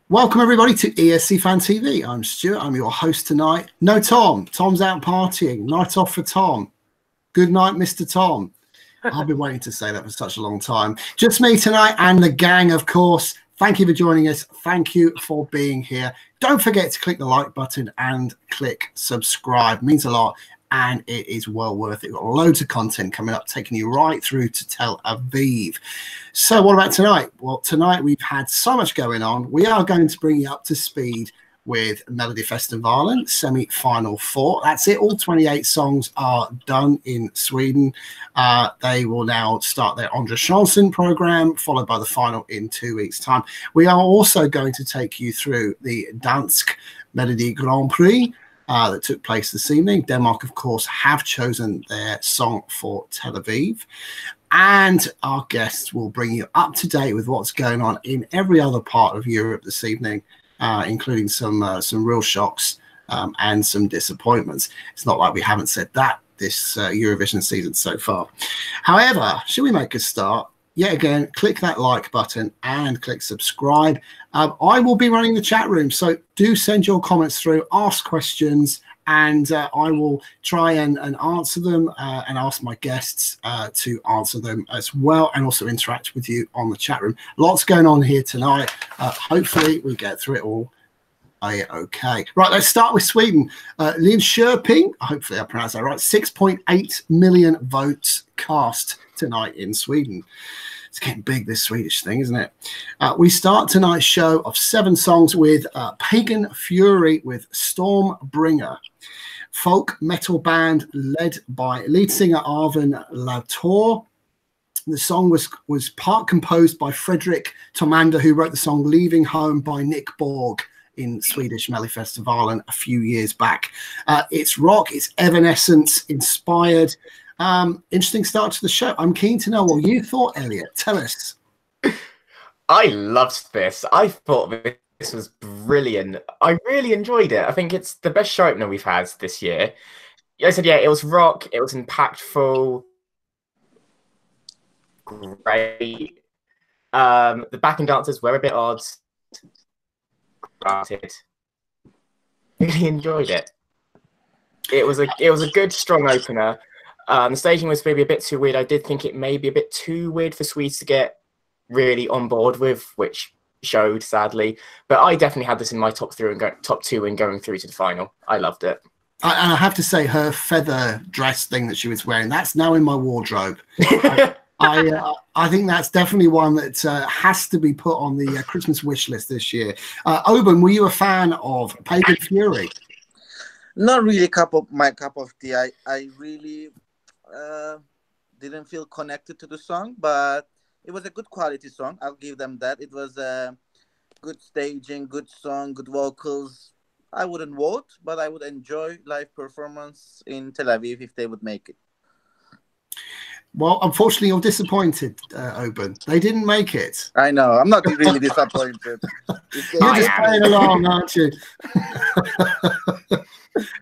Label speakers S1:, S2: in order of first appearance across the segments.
S1: Welcome everybody to ESC Fan TV. I'm Stuart. I'm your host tonight. No Tom. Tom's out partying. Night off for Tom. Good night, Mr. Tom. I've been waiting to say that for such a long time. Just me tonight and the gang, of course. Thank you for joining us. Thank you for being here. Don't forget to click the like button and click subscribe. It means a lot and it is well worth it. We've got loads of content coming up, taking you right through to Tel Aviv. So what about tonight? Well, tonight we've had so much going on. We are going to bring you up to speed with Melodifestivalen semi-final 4. That's it. All 28 songs are done in Sweden. They will now start their Andra Chanson program, followed by the final in 2 weeks' time. We are also going to take you through the Dansk Melodi Grand Prix that took place this evening. Denmark, of course, have chosen their song for Tel Aviv. And our guests will bring you up to date with what's going on in every other part of Europe this evening, including some real shocks and some disappointments. It's not like we haven't said that this Eurovision season so far. However, should we make a start? Yet again, click that like button and click subscribe. I will be running the chat room, so do send your comments through, ask questions, and I will try and answer them and ask my guests to answer them as well, and also interact with you on the chat room. Lots going on here tonight. Hopefully we get through it all okay. Right, let's start with Sweden. Linköping, hopefully I pronounced that right, 6.8 million votes cast tonight in Sweden. It's getting big, this Swedish thing, isn't it? We start tonight's show of 7 songs with Pagan Fury with Stormbringer, folk metal band led by lead singer Arvin Lautor. The song was part composed by Fredrik Tomander, who wrote the song Leaving Home by Nick Borg in Swedish Melodifestivalen a few years back. It's rock, it's Evanescence inspired. Interesting start to the show. I'm keen to know what you thought, Elliot. Tell us.
S2: I loved this. I thought this was brilliant. I really enjoyed it. I think it's the best show opener we've had this year. I said, yeah, it was rock. It was impactful. Great. The backing dancers were a bit odd. Granted. Really enjoyed it. It was a good, strong opener. The staging was maybe a bit too weird. I did think it may be a bit too weird for Swedes to get really on board with, which showed, sadly. But I definitely had this in my top 2 and going through to the final. I loved it.
S1: And I have to say, her feather dress thing that she was wearing, that's now in my wardrobe. I think that's definitely one that has to be put on the Christmas wish list this year. Oban, were you a fan of Pagan Fury?
S3: Not really my cup of tea. I really didn't feel connected to the song, but it was a good quality song. I'll give them that. It was good staging, good song, good vocals. I wouldn't vote, but I would enjoy live performance in Tel Aviv if they would make it.
S1: Well, unfortunately, you're disappointed, Oban. They didn't make it.
S3: I know. I'm not really disappointed.
S1: You're just playing along, aren't you?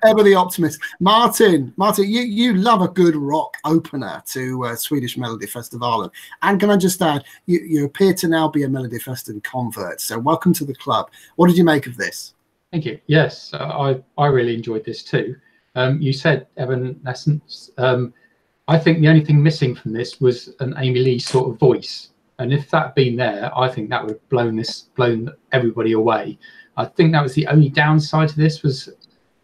S1: Ever the optimist. Martin, you love a good rock opener to Swedish Melodifestivalen. And can I just add, you appear to now be a Melodifestivalen convert. So welcome to the club. What did you make of this?
S4: Thank you. Yes, I really enjoyed this too. You said Evanescence. I think the only thing missing from this was an Amy Lee sort of voice. And if that had been there, I think that would have blown everybody away. I think that was the only downside to this was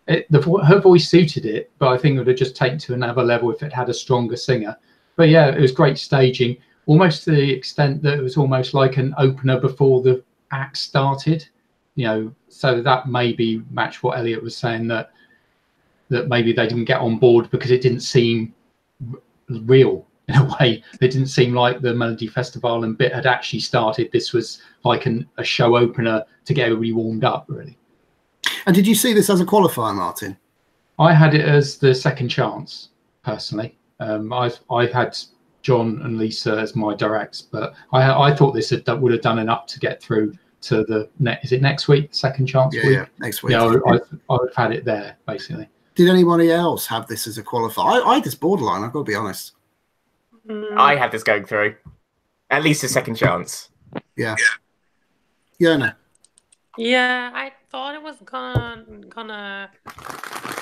S4: her voice suited it, but I think it would have just taken to another level if it had a stronger singer. But yeah, it was great staging, almost to the extent that it was almost like an opener before the act started. You know, so that maybe matched what Elliot was saying, that maybe they didn't get on board because it didn't seem real in a way. It didn't seem like the Melodifestivalen bit had actually started. This was like a show opener to get everybody warmed up, really.
S1: And did you see this as a qualifier, Martin?
S4: I had it as the second chance, personally. I had John and Lisa as my directs, but I thought this would have done enough to get through to the is it next week, second chance week?
S1: Yeah, next week.
S4: Yeah, I would have had it there, basically.
S1: Did anybody else have this as a qualifier? I had this borderline, I've got to be honest.
S2: I had this going through. At least a second chance.
S1: Yeah. Yeah, no.
S5: Yeah, I thought it was gonna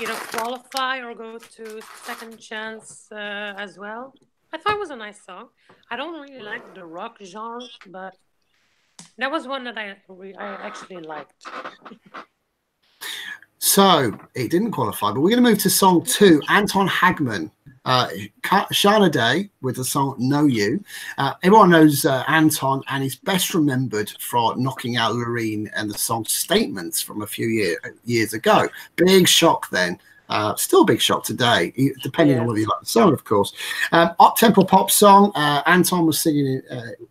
S5: either qualify or go to second chance as well. I thought it was a nice song. I don't really like the rock genre, but that was one that I actually liked.
S1: So it didn't qualify, but we're going to move to song 2. Anton Hagman, Shana Day with the song Know You. Everyone knows Anton, and he's best remembered for knocking out Loreen and the song Statements from a few years ago. Big shock then. Still a big shock today, depending on whether you like the song, of course. Up-tempo pop song. Anton was singing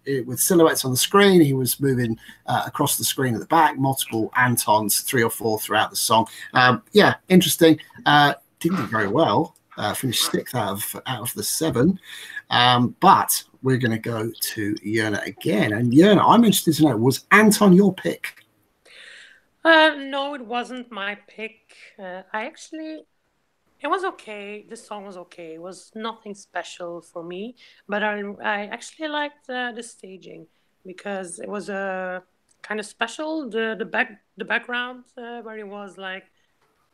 S1: it with silhouettes on the screen. He was moving across the screen at the back, multiple Antons, 3 or 4 throughout the song. Yeah, interesting. Didn't do very well. Finished 6th out of the 7. But we're going to go to Jörna again. And Jörna, I'm interested to know, was Anton your pick?
S5: No, it wasn't my pick. It was okay. The song was okay. It was nothing special for me, but I actually liked the staging because it was kind of special. The background where it was like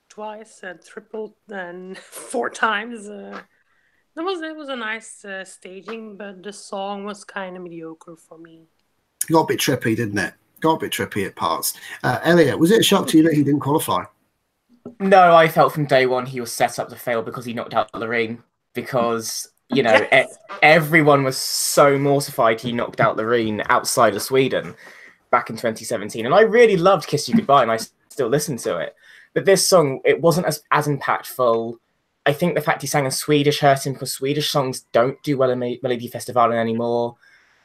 S5: twice and triple and 4 times. It was a nice staging, but the song was kind of mediocre for me.
S1: It got a bit trippy, didn't it? Got a bit trippy at parts. Elliot, was it a shock to you that he didn't qualify?
S2: No, I felt from day one he was set up to fail because he knocked out Loreen. Because, you know, everyone was so mortified he knocked out Loreen outside of Sweden back in 2017. And I really loved Kiss You Goodbye, and I still listen to it. But this song, it wasn't as impactful. I think the fact he sang in Swedish hurt him because Swedish songs don't do well in Melodifestivalen anymore.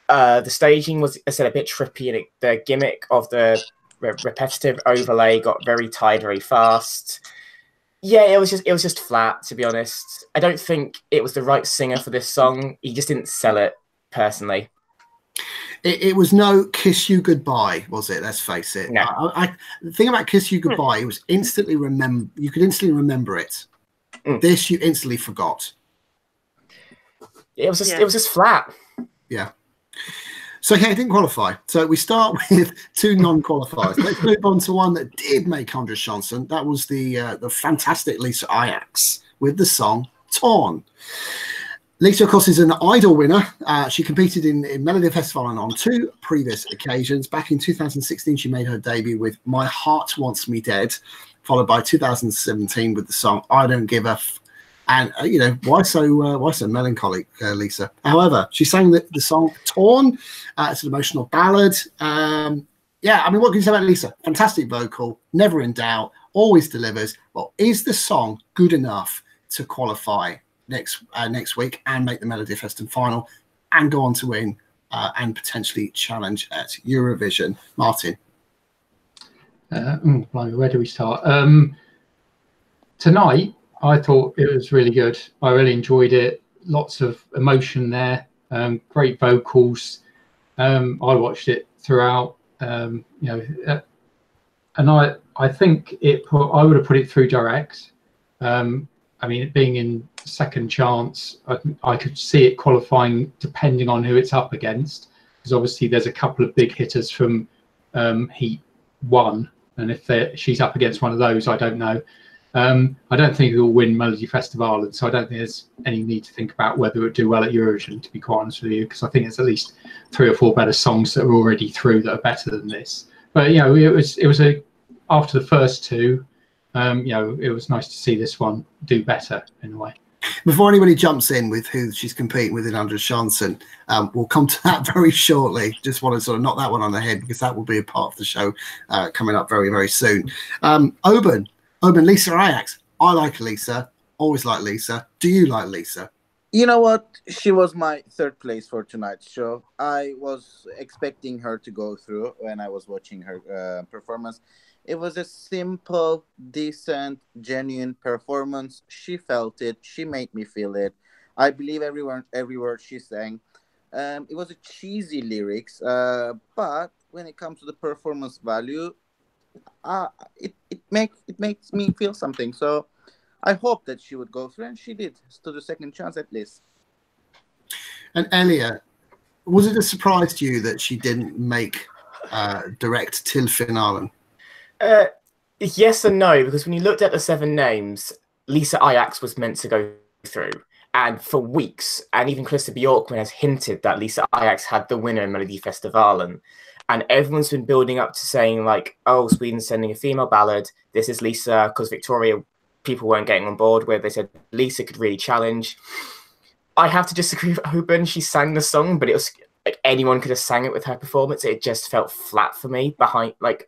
S2: The staging was, I said, a bit trippy, and the gimmick of the repetitive overlay got very tired very fast. Yeah, it was just flat, to be honest. I don't think it was the right singer for this song. He just didn't sell it, personally.
S1: It was no Kiss You Goodbye, was it? Let's face it.
S2: No.
S1: The thing about Kiss You Goodbye, it was instantly you could instantly remember it. This you instantly forgot.
S2: It was just flat.
S1: Yeah. So yeah, it didn't qualify. So we start with 2 non-qualifiers. Let's move on to one that did make 100 chances. That was the fantastic Lisa Ajax with the song Torn. Lisa, of course, is an Idol winner. She competed in Melodifestivalen on 2 previous occasions. Back in 2016, she made her debut with My Heart Wants Me Dead, followed by 2017 with the song I Don't Give a F. And, you know, why so melancholic, Lisa? However, she sang the song Torn. It's an emotional ballad. Yeah, I mean, what can you say about Lisa? Fantastic vocal, never in doubt, always delivers. Well, is the song good enough to qualify next week and make the Melodifestivalen final and go on to win and potentially challenge at Eurovision? Martin?
S4: Where do we start? Tonight, I thought it was really good. I really enjoyed it. Lots of emotion there. Great vocals. I watched it throughout. You know, and I think I would have put it through direct. I mean, it being in second chance, I could see it qualifying depending on who it's up against, because obviously there's a couple of big hitters from Heat 1, and if she's up against one of those, I don't know. I don't think it will win Melodifestivalen, so I don't think there's any need to think about whether it would do well at Eurovision, to be quite honest with you, because I think there's at least 3 or 4 better songs that are already through that are better than this. But you know, it was after the first 2, you know, it was nice to see this one do better in a way.
S1: Before anybody jumps in with who she's competing with in 100 Chanson, we'll come to that very shortly. Just want to sort of knock that one on the head, because that will be a part of the show coming up very, very soon. Oben, Lisa Ajax. I like Lisa. Always like Lisa. Do you like Lisa?
S3: You know what? She was my 3rd place for tonight's show. I was expecting her to go through when I was watching her performance. It was a simple, decent, genuine performance. She felt it. She made me feel it. I believe every word she sang. It was a cheesy lyrics, but when it comes to the performance value, it makes me feel something. So I hope that she would go through, and she did, to the second chance at least.
S1: And Elliot, was it a surprise to you that she didn't make direct till finalen?
S2: Yes and no, because when you looked at the 7 names, Lisa Ajax was meant to go through. And for weeks, and even Christer Bjorkman has hinted that Lisa Ajax had the winner in Melodifestivalen. And everyone's been building up to saying, like, oh, Sweden's sending a female ballad. This is Lisa, because Victoria, people weren't getting on board with. They said Lisa could really challenge. I have to disagree with Oben. She sang the song, but it was like anyone could have sang it with her performance. It just felt flat for me behind, like,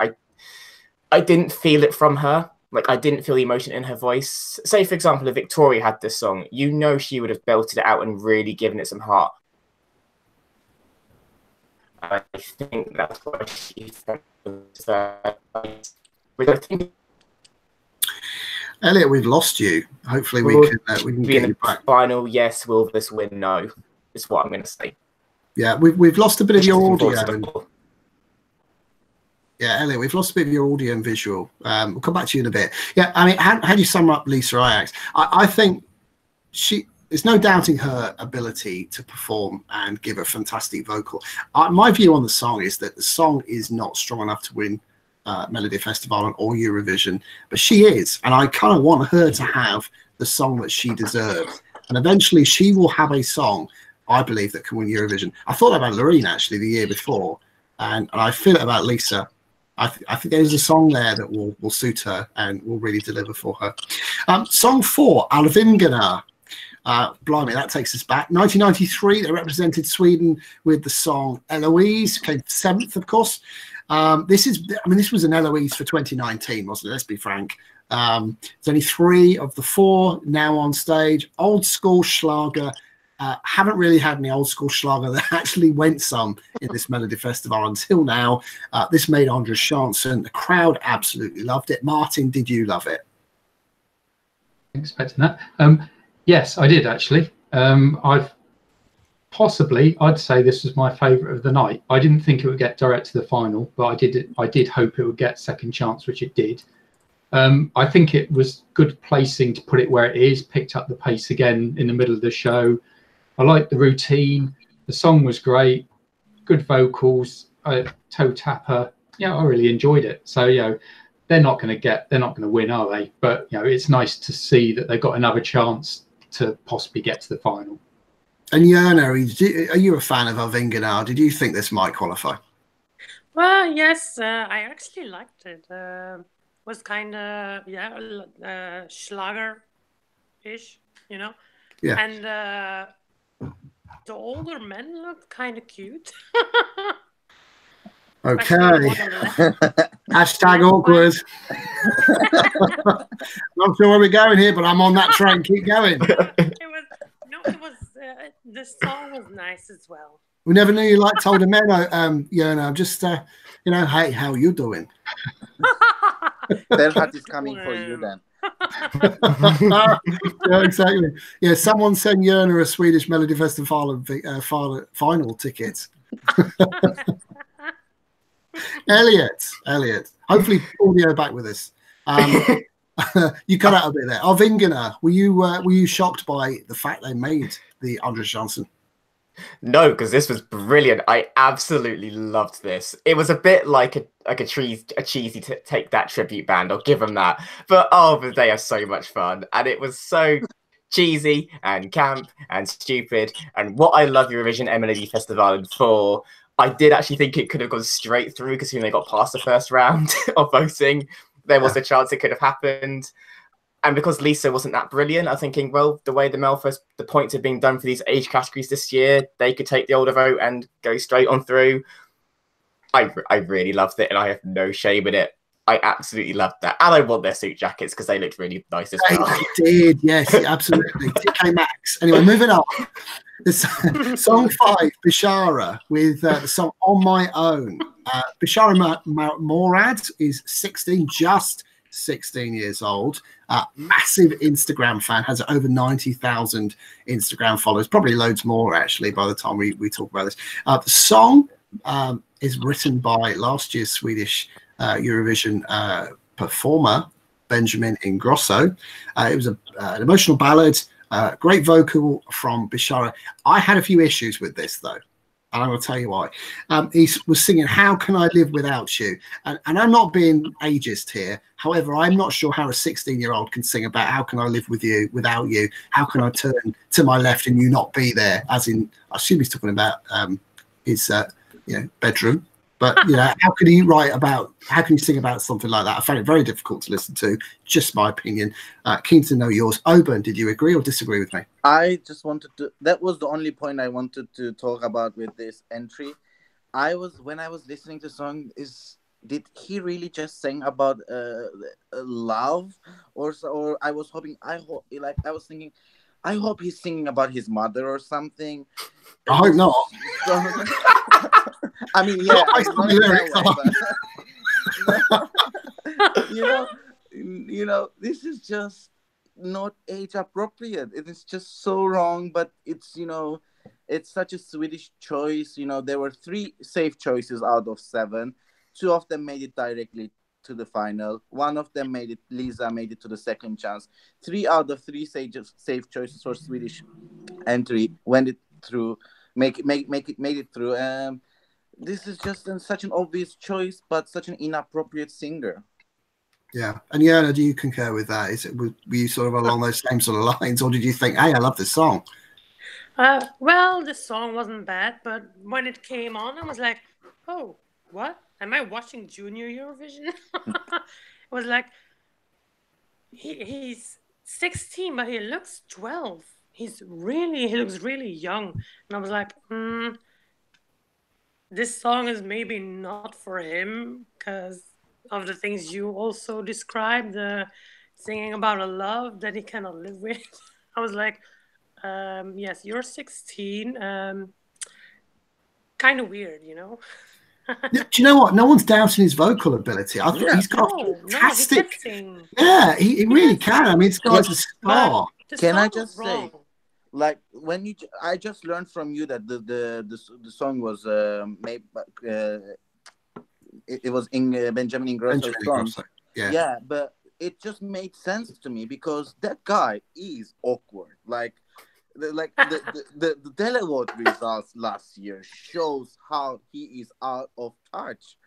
S2: I didn't feel it from her. Like, I didn't feel the emotion in her voice. Say, for example, if Victoria had this song, you know she would have belted it out and really given it some heart. I think that's why she
S1: Elliot, we've lost you. Hopefully we can get you back.
S2: Final, yes. Will this win? No. Is what I'm going to say.
S1: Yeah, we've lost a bit of your audio. Yeah, Elliot, we've lost a bit of your audio and visual. We'll come back to you in a bit. Yeah, I mean, how do you sum up Lisa Ajax? I think there's no doubting her ability to perform and give a fantastic vocal. My view on the song is that the song is not strong enough to win Melodifestivalen or Eurovision, but she is, and I kind of want her to have the song that she deserves. And eventually she will have a song, I believe, that can win Eurovision. I thought about Loreen, actually, the year before, and I feel it about Lisa. I think there's a song there that will suit her and will really deliver for her. Song 4, Alvingana. Blimey, that takes us back. 1993, they represented Sweden with the song Eloise, came 7th, of course. This was an Eloise for 2019, wasn't it? Let's be frank. There's only 3 of the 4 now on stage. Old school Schlager. Haven't really had any old school Schlager that actually went some in this Melodifestivalen until now. This made Andres Chanson. The crowd absolutely loved it. Martin, did you love it?
S4: Expecting that. Yes, I did actually. I'd say this was my favourite of the night. I didn't think it would get direct to the final, but I did hope it would get second chance, which it did. I think it was good placing to put it where it is, picked up the pace again in the middle of the show. I liked the routine. The song was great, good vocals, toe tapper. Yeah, I really enjoyed it. So, they're not going to win, are they? But, it's nice to see that they got another chance to possibly get to the final.
S1: And Jana, are you a fan of Alvingana? Did you think this might qualify?
S5: Well, yes, I actually liked it. Was kind of Schlager-ish, Yeah. And the older men looked kind of cute.
S1: Okay. Hashtag awkward. Not sure where we're going here, but I'm on that train. Keep going.
S5: The song was nice as well.
S1: We never knew you liked older men, Jana. Just, hey, how are you doing?
S3: Delhat is coming for you then.
S1: Yeah, exactly. Yeah, someone send Jana a Swedish Melodifestivalen final ticket. Elliot, hopefully audio back with us. You cut out a bit there. Alvingana, were you shocked by the fact they made the Andres Chanson?
S2: No, because this was brilliant. I absolutely loved this. It was a bit like a cheesy Take That tribute band. I'll give them that. But they have so much fun, and it was so cheesy and camp and stupid. And what I love Eurovision Melodifestivalen for, I did actually think it could have gone straight through, because when they got past the first round of voting, there was a chance it could have happened. And because Lisa wasn't that brilliant, I'm thinking, well, the way the points are being done for these age categories this year, they could take the older vote and go straight on through. I really loved it, and I have no shame in it. I absolutely loved that. And I want their suit jackets because they looked really nice as well.
S1: They did, yes, absolutely. TK Maxx. Anyway, moving on. Song 5, Bishara, with the song On My Own. Bishara Morad is 16, just 16 years old. Massive Instagram fan, has over 90,000 Instagram followers, probably loads more actually by the time we talk about this. The song is written by last year's Swedish Eurovision performer Benjamin Ingrosso. It was an emotional ballad, great vocal from Bishara. I had a few issues with this though. And I'm going to tell you why. He was singing "How Can I Live Without You," and I'm not being ageist here. However, I'm not sure how a 16-year-old can sing about "How can I live with you without you? How can I turn to my left and you not be there?" As in, I assume he's talking about his bedroom. But how can he sing about something like that? I found it very difficult to listen to. Just my opinion. Keen to know yours. Oban, did you agree or disagree with me?
S3: I just wanted to. That was the only point I wanted to talk about with this entry. When I was listening to the song, did he really just sing about love, or I was hoping? I was thinking, I hope he's singing about his mother or something.
S1: I hope not.
S3: I mean, yeah, this is just not age appropriate. It is just so wrong, but it's such a Swedish choice. There were 3 safe choices out of 7. 2 of them made it directly to the final. 1 of them Lisa made it to the second chance. 3 out of 3 safe choices for Swedish entry went it through, made it through. This is just such an obvious choice, but such an inappropriate singer.
S1: Yeah, and Leonora, do you concur with that? Were you sort of along those same sort of lines, or did you think, "Hey, I love this song"?
S5: Well, the song wasn't bad, but when it came on, I was like, "Oh, what? Am I watching Junior Eurovision?" It was like he's 16, but he looks 12. He looks really young, and I was like, this song is maybe not for him because of the things you also described, the singing about a love that he cannot live with. I was like, yes, you're 16. Kind of weird,
S1: Do you know what? No one's doubting his vocal ability. I thought he's got fantastic. Yeah, he really can. I mean, this guy's a star.
S3: Can I just say, like, I just learned from you that the song was made. It was in Benjamin Ingrosso's song. Yeah, but it just made sense to me because that guy is awkward. Like the televote results last year shows how he is out of touch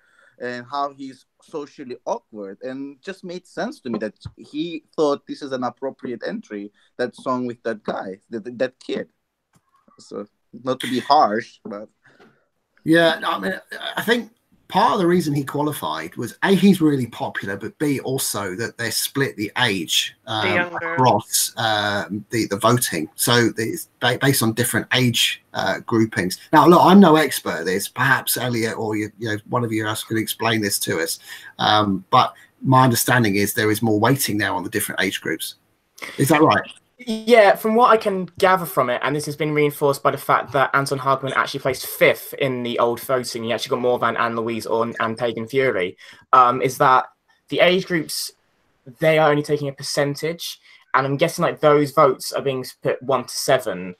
S3: and how he's socially awkward, and just made sense to me that he thought this is an appropriate entry, that song with that guy, that kid. So not to be harsh, but
S1: yeah, I mean, I think part of the reason he qualified was A, he's really popular, but B, also that they split the age across the voting. So it's based on different age groupings. Now, look, I'm no expert at this. Perhaps Elliot or one of you else could explain this to us. But my understanding is there is more weighting now on the different age groups. Is that right?
S2: Yeah, from what I can gather from it, and this has been reinforced by the fact that Anton Hagman actually placed 5th in the old voting, he actually got more than Ann-Louise and Pagan Fury, is that the age groups, they are only taking a percentage, and I'm guessing like those votes are being put 1 to 7,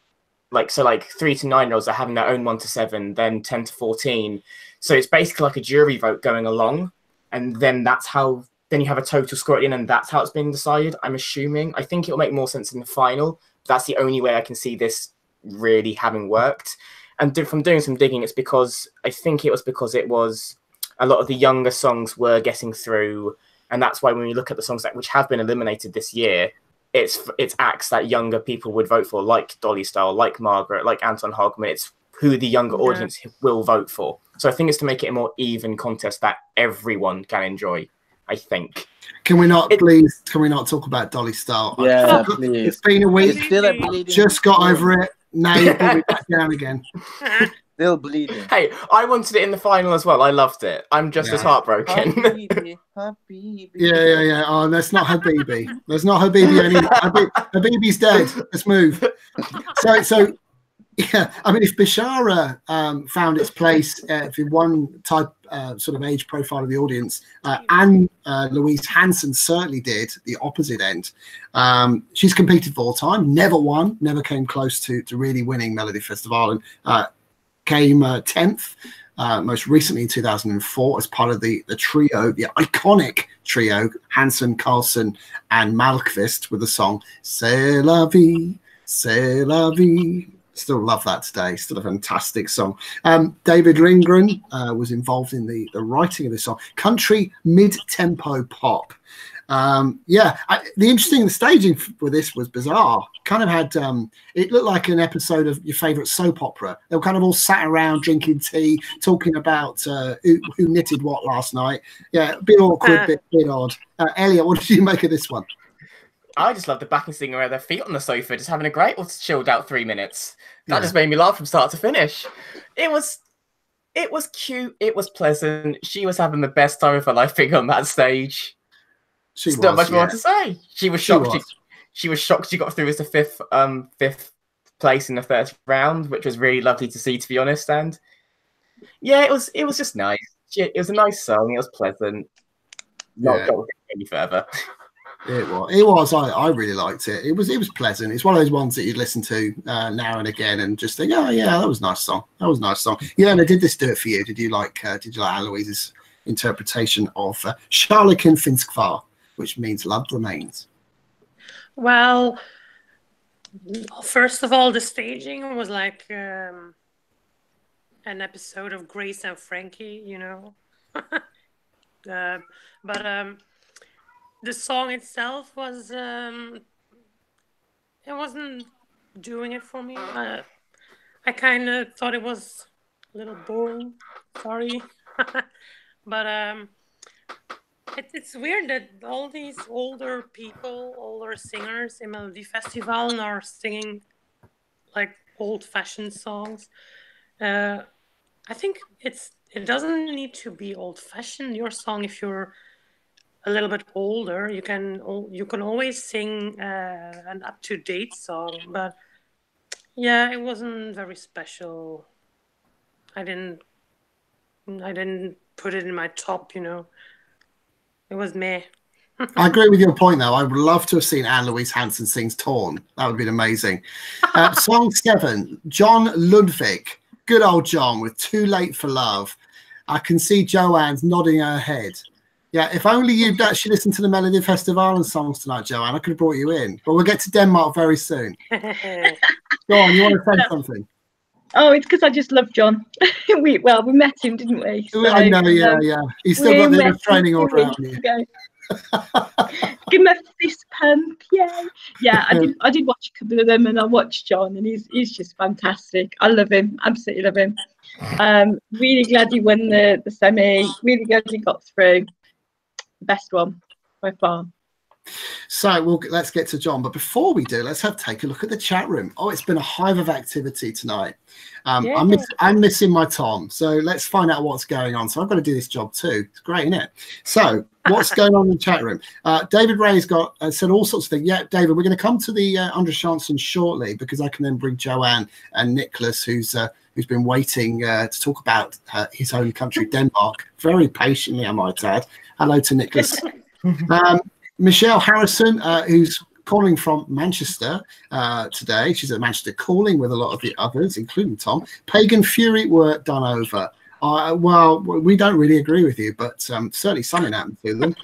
S2: like 3 to 9-year-olds are having their own 1 to 7, then 10 to 14. So it's basically like a jury vote going along, and then that's how. Then you have a total score at the end, and that's how it's been decided, I'm assuming. I think it'll make more sense in the final. That's the only way I can see this really having worked. And from doing some digging, it's because I think it was because it was a lot of the younger songs were getting through, and that's why when we look at the songs which have been eliminated this year, it's acts that younger people would vote for, like Dolly Style, like Margaret, like Anton Hagman. It's who the younger audience will vote for. So I think it's to make it a more even contest that everyone can enjoy, I think.
S1: Can we not talk about Dolly Style?
S3: Yeah, please.
S1: It's been a week. Just got over it. Now you're probably back down again.
S3: Still bleeding.
S2: Hey, I wanted it in the final as well. I loved it. I'm just as heartbroken.
S3: Habibi.
S1: Yeah. Oh, that's not Habibi. There's not Habibi anymore. Habibi's dead. Let's move. So yeah, I mean, if Bishara found its place for one type sort of age profile of the audience, Ann-Louise Hansen certainly did the opposite end. She's competed 4 times, never won, never came close to really winning Melodifestivalen. Came 10th, most recently in 2004 as part of the trio, the iconic trio, Hansen, Carlson, and Malmqvist with the song C'est la vie, c'est la vie. Still love that today. Still a fantastic song. David Ringren was involved in the writing of this song. Country mid-tempo pop. The interesting staging for this was bizarre. Kind of had it looked like an episode of your favorite soap opera. They were kind of all sat around drinking tea, talking about who knitted what last night. Yeah, a bit awkward, bit odd. Elliot, what did you make of this one?
S2: I just love the backing singer with their feet on the sofa, just having a great chilled out 3 minutes. That just made me laugh from start to finish. It was cute. It was pleasant. She was having the best time of her life being on that stage. There's not much more to say. She was shocked. She was shocked she got through as the fifth place in the first round, which was really lovely to see, to be honest. And yeah, it was just nice. It was a nice song. It was pleasant. Not going any further.
S1: It was. I really liked it. It was pleasant. It's one of those ones that you'd listen to now and again and just think, oh yeah, that was a nice song. Yeah, and did this do it for you? Did you like Ann-Louise's interpretation of Kärleken finns kvar, which means love remains?
S5: Well, first of all, the staging was like an episode of Grace and Frankie, you know. But the song itself was it wasn't doing it for me. I kind of thought it was a little boring. Sorry. But it's weird that all these older singers in Melodifestivalen are singing like old-fashioned songs. I think it doesn't need to be old-fashioned, your song. If you're a little bit older, you can always sing an up-to-date song. But yeah, it wasn't very special. I didn't put it in my top, you know. It was meh.
S1: I agree with your point, though. I would love to have seen Ann-Louise Hansen sings Torn. That would have been amazing. Song 7, John Lundvik. Good old John with Too Late for Love. I can see Joanne's nodding her head. Yeah, if only you'd actually listened to the Melodifestivalen songs tonight, Joanne, I could have brought you in. But we'll get to Denmark very soon. Go on, you want to say something?
S6: Oh, it's because I just love John. we met him, didn't we? So,
S1: I know, yeah. He's still got the restraining order out on you.
S6: Give him a fist pump, yay! Yeah, I did watch a couple of them, and I watched John, and he's just fantastic. I love him, absolutely love him. Really glad he won the semi. Really glad he got through. Best one by far.
S1: So let's get to John, but before we do, let's take a look at the chat room. Oh, it's been a hive of activity tonight. I'm missing my Tom, so let's find out what's going on. So I've got to do this job too. It's great, isn't it? So what's going on in the chat room? David Ray's got said all sorts of things. Yeah, David, we're going to come to the Andre Chanson shortly, because I can then bring Joanne and Nicholas, who's been waiting to talk about his own country, Denmark, very patiently, I might add. Hello to Nicholas. Michelle Harrison, who's calling from Manchester today. She's at Manchester Calling with a lot of the others, including Tom. Pagan Fury were done over. Well, we don't really agree with you, but certainly something happened to them.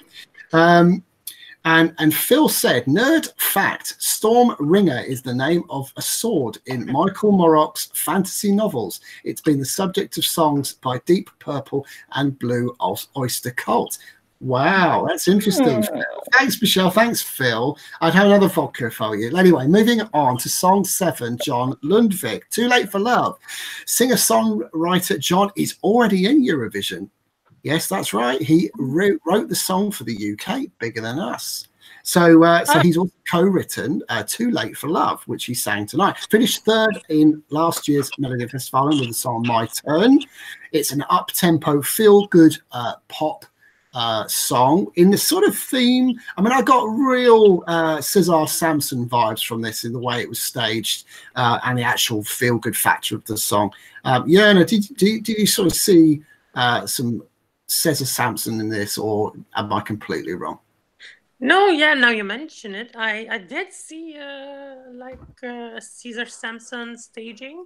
S1: And Phil said, nerd fact, Storm Ringer is the name of a sword in Michael Morrock's fantasy novels. It's been the subject of songs by Deep Purple and Blue Oyster Cult. Wow, that's interesting. Thanks, Michelle. Thanks, Phil. I'd have another vodka for you. Anyway, moving on to song 7, John Lundvik. Too Late for Love. Singer-songwriter John is already in Eurovision. Yes, that's right. He wrote the song for the UK, Bigger Than Us. So he's also co-written Too Late for Love, which he sang tonight. Finished 3rd in last year's Melodifestivalen with the song My Turn. It's an up-tempo, feel-good pop song in the sort of theme. I mean, I got real Cesar Sampson vibes from this in the way it was staged and the actual feel-good factor of the song. Jörna, did you sort of see some Cesar Sampson in this, or am I completely wrong?
S5: No, yeah, now you mention it. I did see Cesar Sampson staging.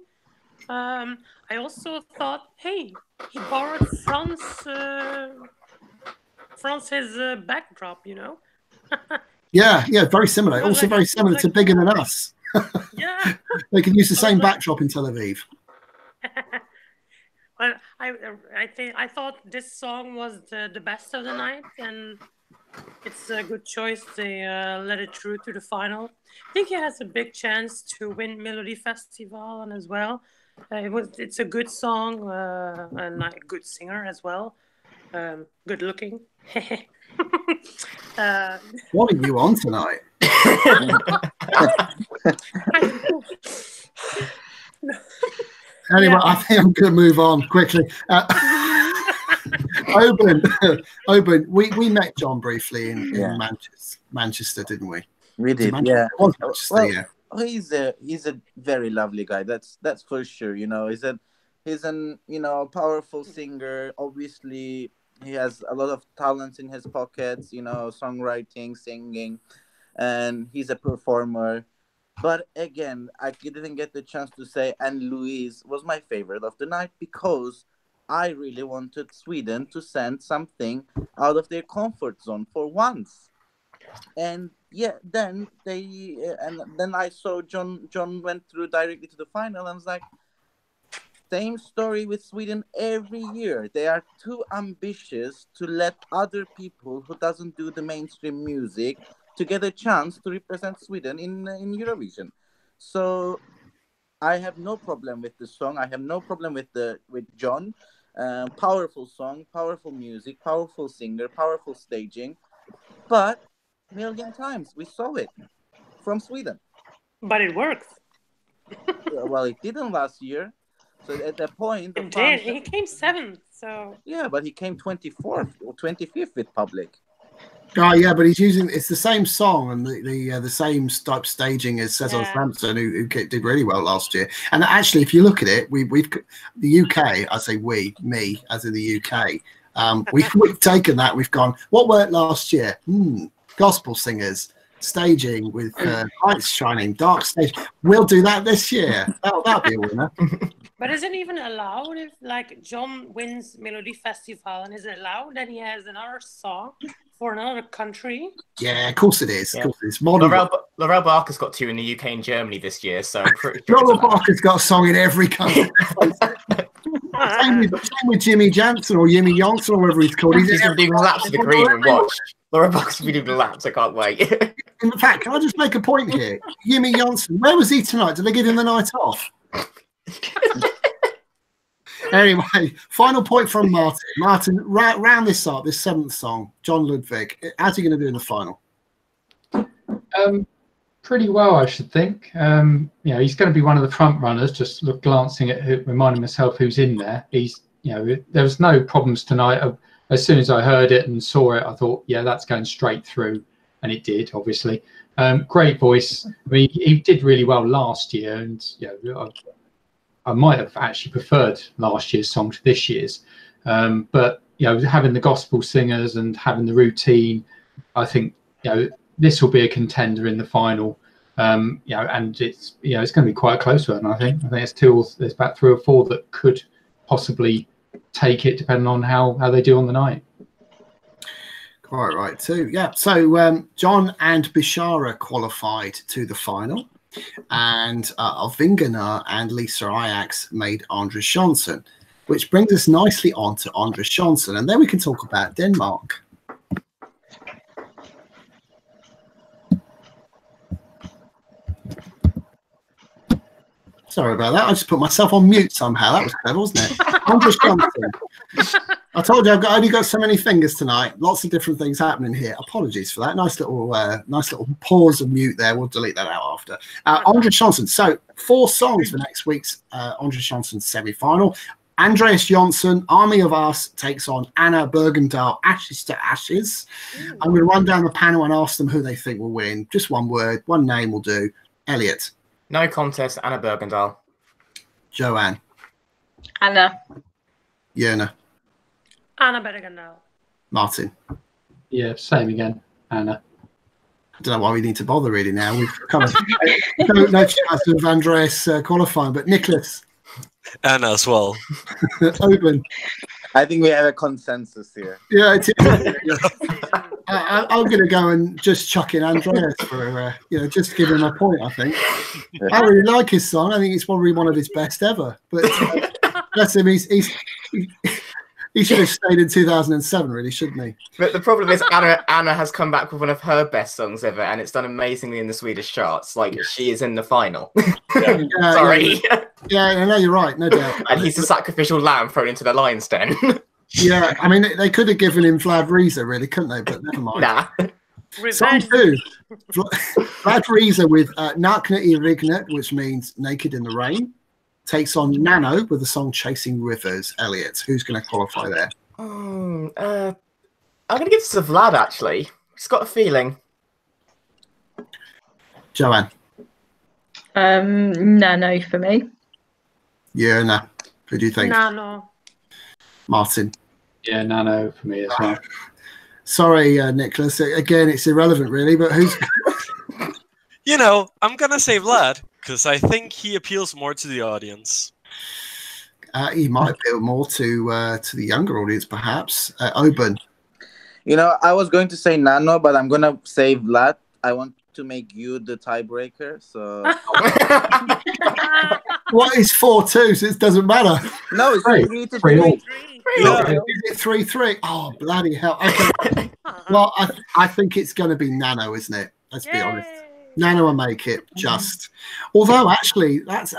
S5: I also thought, hey, he borrowed France's backdrop, you know.
S1: yeah, very similar. Also very similar to Bigger Than Us.
S5: Yeah.
S1: They can use the same backdrop in Tel Aviv.
S5: Well, I thought this song was the best of the night, and it's a good choice. They let it through to the final. I think he has a big chance to win Melodifestivalen as well. It's a good song and a good singer as well. Good looking.
S1: What are you on tonight? Anyway, I think I'm going to move on quickly. Oben, we met John briefly in Manchester, didn't we?
S3: We did,
S1: yeah.
S3: He's a very lovely guy. That's for sure. You know, he's an powerful singer. Obviously, he has a lot of talents in his pockets. You know, songwriting, singing, and he's a performer. But again, I didn't get the chance to say Ann-Louise was my favorite of the night because I really wanted Sweden to send something out of their comfort zone for once. And yeah, then I saw John went through directly to the final, and I was like, same story with Sweden every year. They are too ambitious to let other people who doesn't do the mainstream music to get a chance to represent Sweden in Eurovision. So I have no problem with the song. I have no problem with John. Powerful song, powerful music, powerful singer, powerful staging. But million times we saw it from Sweden.
S5: But it worked.
S3: Well, it didn't last year. So at that point,
S5: he came 7th. So
S3: yeah, but he came 24th or 25th with public.
S1: Oh yeah, but it's the same song and the same type staging as Cesar Sampson, who did really well last year. And actually, if you look at it, we've the UK. I say me as in the UK. We've taken that. We've gone. What worked last year? Gospel singers staging with lights shining, dark stage. We'll do that this year. That'll be a winner.
S5: But is it even allowed if, like, John wins Melodifestivalen? Is it allowed that he has another song for another country?
S1: Yeah, of course it is.
S2: Yeah.
S1: Of course it is. Laurel
S2: Barker's got 2 in the UK and Germany this year, so I'm pretty sure.
S1: Laurel Barker's got a song in every country. same with Jimmy Jansen or Jimmy Jansen or whatever he's called.
S2: He's going to be doing laps of the green and watch. Laurel Barker's going to be doing laps. I can't wait.
S1: In fact, can I just make a point here? Jimmy Jansen, where was he tonight? Did they give him the night off? Anyway, final point from Martin. Martin, round this up, this 7th song, John Ludwig. How's he going to do in the final?
S4: Pretty well, I should think. He's going to be one of the front runners. Just glancing at reminding myself who's in there. There was no problems tonight. As soon as I heard it and saw it, I thought, yeah, that's going straight through, and it did, obviously. Great voice. I mean, he did really well last year, and I might have actually preferred last year's song to this year's, but having the gospel singers and having the routine, I think this will be a contender in the final. And it's it's going to be quite a close one. I think there's about 3 or 4 that could possibly take it, depending on how they do on the night.
S1: Quite right too. Yeah. So John and Bishara qualified to the final. And Alvingana and Lisa Ajax made Andres Johnson, which brings us nicely on to Andres Johnson. And then we can talk about Denmark. Sorry about that. I just put myself on mute somehow. That was clever, wasn't it? Andres Johnson. I told you I've only got so many fingers tonight. Lots of different things happening here. Apologies for that. Nice little pause and mute there. We'll delete that out after. Andres Johnson. So 4 songs for next week's Andres Johnson semi-final. Andreas Johnson, Army of Us, takes on Anna Bergendahl, Ashes to Ashes. I'm going to run down the panel and ask them who they think will win. Just one word, one name will do. Elliot.
S2: No contest, Anna Bergendahl.
S1: Joanne.
S6: Anna.
S1: Jona.
S5: Anna Bergendahl.
S1: Martin.
S4: Yeah, same again. Anna.
S1: I don't know why we need to bother really now. We've kind of no chance of Andreas qualifying, but Nicholas.
S7: Anna as well.
S1: Open.
S3: I think we have a consensus here.
S1: Yeah, it is. I'm going to go and just chuck in Andreas for, just to give him a point, I think. I really like his song. I think it's probably one of his best ever. But bless him, he should have stayed in 2007, really, shouldn't he?
S2: But the problem is Anna has come back with one of her best songs ever, and it's done amazingly in the Swedish charts. Like, she is in the final. Sorry.
S1: Yeah, no, you're right, no doubt.
S2: And he's the sacrificial lamb thrown into the lion's den.
S1: Yeah, I mean, they could have given him Vlad Reza, really, couldn't they? But never mind.
S2: Nah.
S1: Song 2. Vlad Reza with Nakna I Regnet, which means Naked in the Rain, takes on Nano with the song Chasing Rivers. Elliot, who's going to qualify there?
S2: I'm going to give this to Vlad, actually. He's got a feeling.
S1: Joanne?
S6: Nano for me.
S1: Yeah, no. Who do you think?
S5: Nano.
S1: Martin?
S4: Yeah, Nano for me as well.
S1: Sorry, Nicholas. Again, it's irrelevant, really, but who's...
S7: You know, I'm going to say Vlad, because I think he appeals more to the audience.
S1: He might appeal more to the younger audience, perhaps. Oben?
S3: You know, I was going to say Nano, but I'm going to say Vlad. I want to make you the tiebreaker, so...
S1: What is 4-2? So it doesn't matter.
S3: No, it's 3-3.
S1: Is it 3-3? Oh, bloody hell. Okay. Well, I think it's going to be Nano, isn't it? Let's be honest. Nano will make it just. Although, actually, that's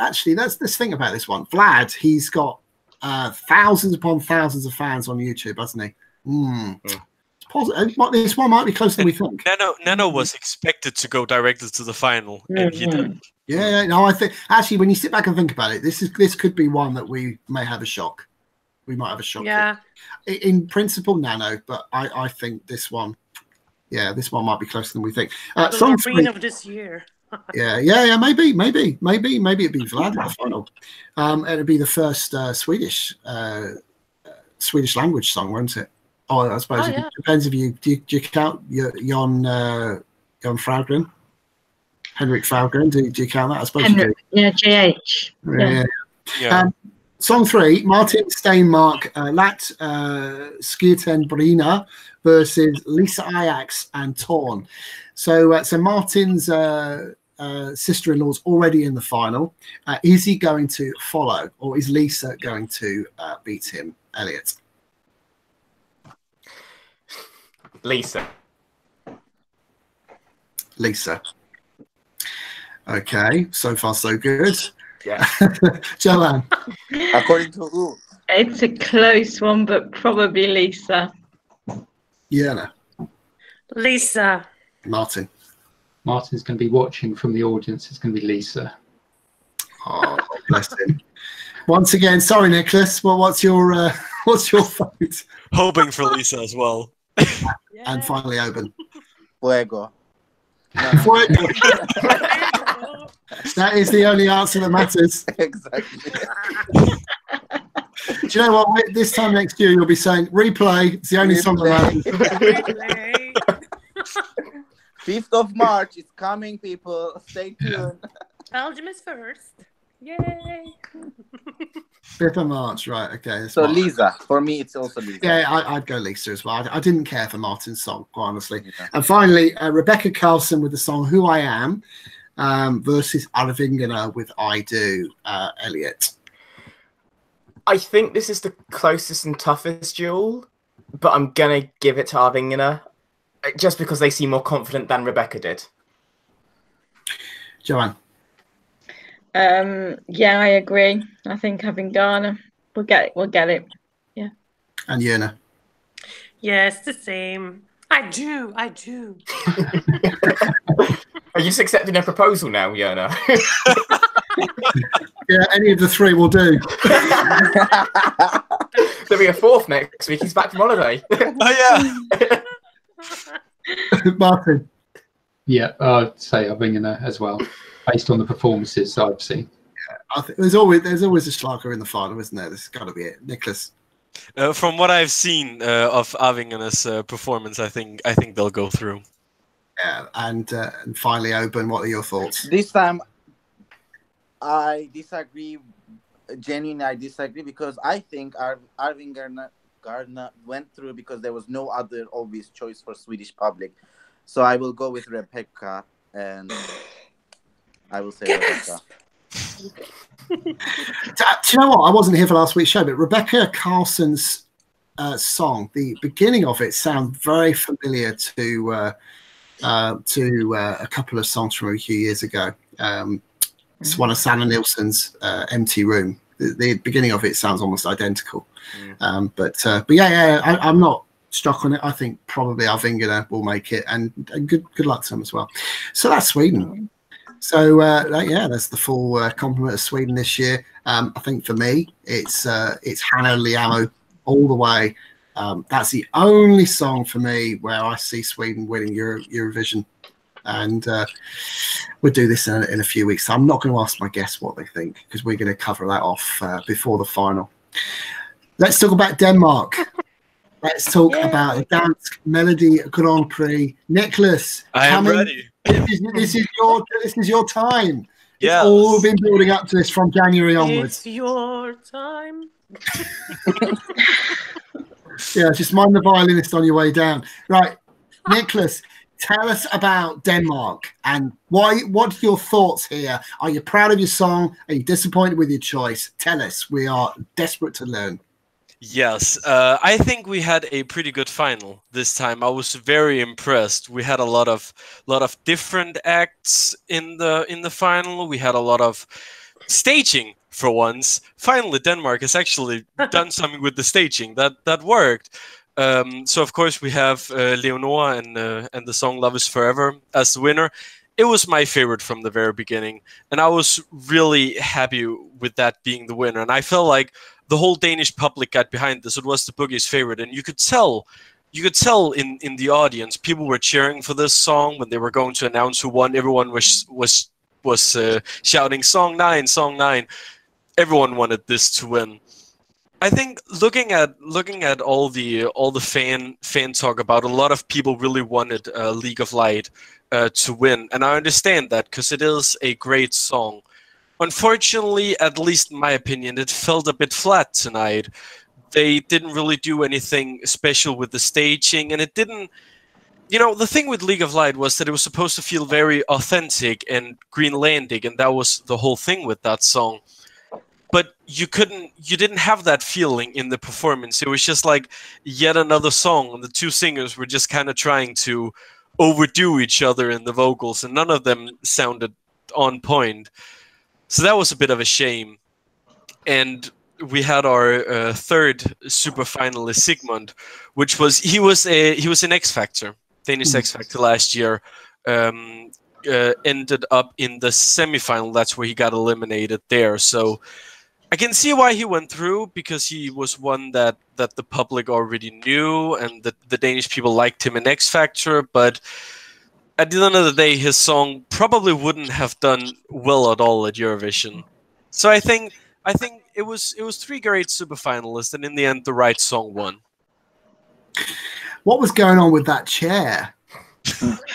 S1: this thing about this one. Vlad, he's got thousands upon thousands of fans on YouTube, hasn't he? It's positive. This one might be closer than we think.
S7: Nano was expected to go directly to the final, and he didn't.
S1: Yeah, no, I think actually when you sit back and think about it, this could be one that we may have a shock. We might have a shock.
S5: Yeah.
S1: In principle, Nano, but I think this one, this one might be closer than we think.
S5: Song 3 of this year.
S1: Maybe it'd be Vlad in the final. It'd be the first Swedish language song, won't it? Oh, I suppose it depends if you do you count Jon Fraugren, Henrik Fraugren? Do you count that? I suppose
S6: Henrik, you do. Yeah, JH.
S1: Yeah. Song 3, Martin Steinmark, Lat Skirten versus Lisa Ajax and Torn. So Martin's sister-in-law's already in the final. Is he going to follow, or is Lisa going to beat him? Elliot?
S2: Lisa.
S1: Okay, so far so good.
S2: Yeah.
S1: Joanne?
S3: According to who?
S6: It's a close one, but probably Lisa.
S1: Yeah.
S5: Lisa.
S1: Martin?
S4: Martin's going to be watching from the audience. It's going to be Lisa.
S1: Oh, bless him. Once again, sorry, Nicholas. Well, what's your vote?
S7: Hoping for Lisa as well.
S1: And finally, Oben.
S3: Fuego.
S1: Fuego. That is the only answer that matters.
S3: Exactly.
S1: Do you know what? This time next year, you'll be saying replay. It's the only song that matters.
S3: 5th of March is coming, people. Stay tuned.
S5: Belgium is first. Yay!
S1: 5th of March, right? Okay.
S3: So Lisa, for me, it's also Lisa.
S1: Yeah, I'd go Lisa as well. I didn't care for Martin's song, quite honestly. Yeah. And finally, Rebecca Carlson with the song "Who I Am" versus Arvingana with "I Do." Elliot.
S2: I think this is the closest and toughest duel, but I'm gonna give it to Arvingana just because they seem more confident than Rebecca did.
S1: Joanne.
S6: Yeah, I agree. I think having Ghana, we'll get it. Yeah.
S1: And Yerna.
S5: Yeah, it's the same. I do.
S2: Are you just accepting a proposal now, Yerna?
S1: Yeah, any of the three will do.
S2: There'll be a fourth next week. He's back from holiday.
S7: Oh yeah.
S1: Martin.
S4: Yeah, I'd say Arvingana as well, based on the performances I've seen.
S1: Yeah, I think there's always a Schlager in the final, isn't there? This has got to be it. Nicholas.
S7: From what I've seen of Arvingana's performance, I think they'll go through.
S1: Yeah, and finally, Oben, what are your thoughts?
S3: This time, I disagree. Genuinely, I disagree because I think Arvingana Garna went through because there was no other obvious choice for Swedish public. So I will go with Rebecca, and I will say Rebecca.
S1: Do you know what? I wasn't here for last week's show, but Rebecca Carlson's song, the beginning of it sounds very familiar to a couple of songs from a few years ago. It's one of Sanna Nilsson's Empty Room. The beginning of it sounds almost identical. But yeah, I'm not struck on it. I think probably Alvingena will make it, and good luck to them as well. So that's Sweden. So yeah, that's the full complement of Sweden this year. I think for me, it's Hannah Liamo all the way. That's the only song for me where I see Sweden winning Eurovision. And we'll do this in a few weeks. So I'm not going to ask my guests what they think, because we're going to cover that off before the final. Let's talk about Denmark. Let's talk about the Dansk Melodi Grand Prix. Nicholas,
S7: I am ready.
S1: This is your time.
S7: Yeah,
S1: It's all been building up to this from January onwards.
S5: It's your time.
S1: Yeah, just mind the violinist on your way down. Right, Nicholas, tell us about Denmark and why. What are your thoughts here? Are you proud of your song? Are you disappointed with your choice? Tell us. We are desperate to learn.
S7: Yes, I think we had a pretty good final this time. I was very impressed. We had a lot of different acts in the final. We had a lot of staging for once. Finally, Denmark has actually done something with the staging that worked. So of course we have Leonora and the song "Love Is Forever" as the winner. It was my favorite from the very beginning, and I was really happy with that being the winner. And I felt like the whole Danish public got behind this. It was the boogie's favorite, and you could tell in the audience, people were cheering for this song when they were going to announce who won. Everyone was shouting "Song 9, Song 9." Everyone wanted this to win. I think looking at all the fan talk about, a lot of people really wanted League of Light to win, and I understand that because it is a great song. Unfortunately, at least in my opinion, it felt a bit flat tonight. They didn't really do anything special with the staging, and it didn't. You know, the thing with League of Light was that it was supposed to feel very authentic and Greenlandic, and that was the whole thing with that song. But you didn't have that feeling in the performance. It was just like yet another song, and the two singers were just kind of trying to overdo each other in the vocals, and none of them sounded on point. So that was a bit of a shame. And we had our third super finalist, SIgmund, which was he was an X Factor, Danish X Factor last year. Ended up in the semifinal. That's where he got eliminated there. So I can see why he went through, because he was one that the public already knew, and the Danish people liked him in X Factor. But at the end of the day, his song probably wouldn't have done well at all at Eurovision. So I think it was three great super finalists, and in the end, the right song won.
S1: What was going on with that chair?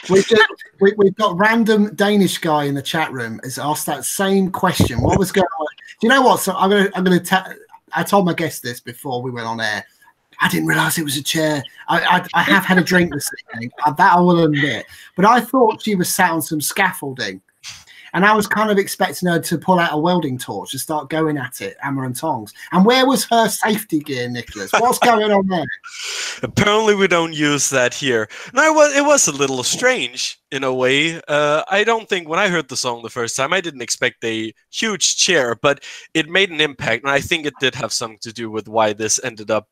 S1: We've got random Danish guy in the chat room has asked that same question. What was going on? Do you know what? So I told my guest this before we went on air. I didn't realise it was a chair. I have had a drink this evening, that I will admit. But I thought she was sat on some scaffolding. And I was kind of expecting her to pull out a welding torch and start going at it, hammer and tongs. And where was her safety gear, Nicholas? What's going on there?
S7: Apparently we don't use that here. No, it was a little strange in a way. I don't think when I heard the song the first time, I didn't expect a huge chair, but it made an impact. And I think it did have something to do with why this ended up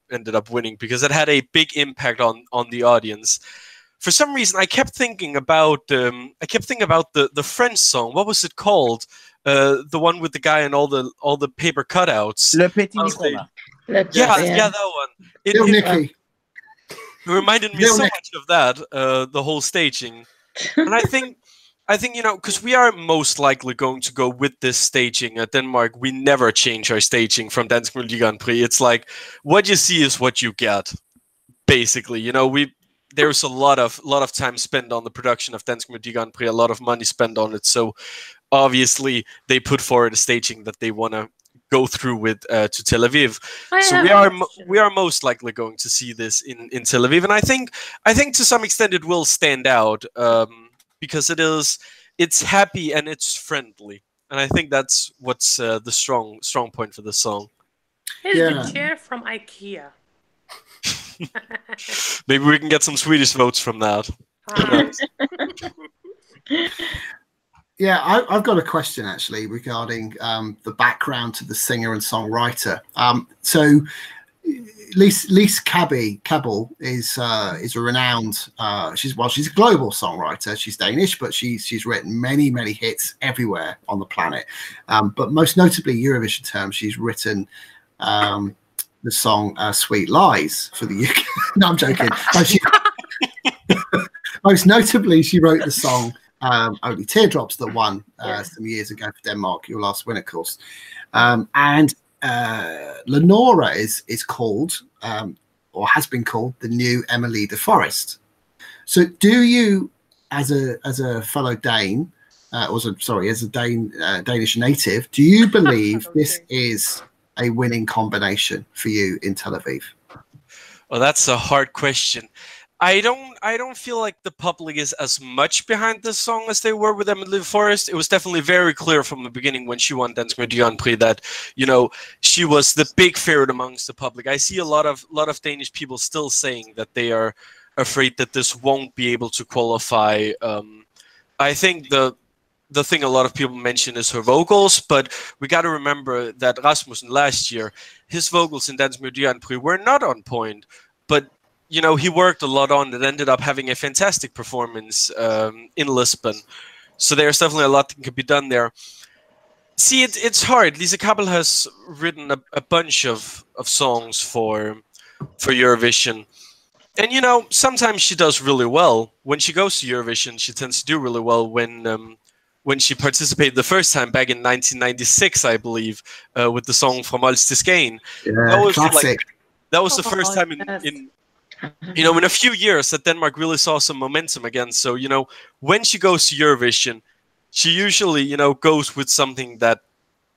S7: winning, because it had a big impact on the audience. For some reason, I kept thinking about the French song. What was it called? The one with the guy and all the paper cutouts.
S3: Le Petit Nicolas.
S7: Yeah, that one. It reminded me so much of that. The whole staging, and I think you know, because we are most likely going to go with this staging at Denmark. We never change our staging from Dansk Melodi Grand Prix. It's like what you see is what you get, basically. You know, there's a lot of time spent on the production of Dansk Melodi Grand Prix, a lot of money spent on it. So obviously they put forward a staging that they want to go through with to Tel Aviv. So we are most likely going to see this in Tel Aviv, and I think to some extent it will stand out because it's happy and it's friendly, and I think that's what's the strong point for the song.
S5: It's the chair from IKEA.
S7: Maybe we can get some Swedish votes from that.
S1: Yeah, I've got a question actually regarding the background to the singer and songwriter. So Lise Kabel is a renowned. She's a global songwriter. She's Danish, but she's written many hits everywhere on the planet. But most notably, Eurovision terms, she's written the song "Sweet Lies" for the UK. No, I'm joking. Most notably, she wrote the song "Only Teardrops" that won some years ago for Denmark, your last win, of course. And Leonora is called, or has been called, the new Emily de Forest. So, do you, as a fellow Dane, as a Danish native, do you believe this is a winning combination for you in Tel Aviv?
S7: Well, that's a hard question. I don't feel like the public is as much behind this song as they were with Emily de Forest. It was definitely very clear from the beginning when she won Dansk Melodi Grand Prix that, you know, she was the big favorite amongst the public. I see a lot of Danish people still saying that they are afraid that this won't be able to qualify. I think the thing a lot of people mention is her vocals, but we got to remember that Rasmussen last year, his vocals in Dansk Melodi Grand Prix were not on point, but you know, he worked a lot on it, ended up having a fantastic performance in Lisbon. So there's definitely a lot that can be done there. See, it's hard. Lise Kabel has written a bunch of songs for Eurovision. And, you know, sometimes she does really well. When she goes to Eurovision, she tends to do really well. When she participated the first time back in 1996, I believe, with the song From Ols til Skagen.
S1: Yeah, that was classic.
S7: That was the first time in a few years that Denmark really saw some momentum again. So, you know, when she goes to Eurovision, she usually, you know, goes with something that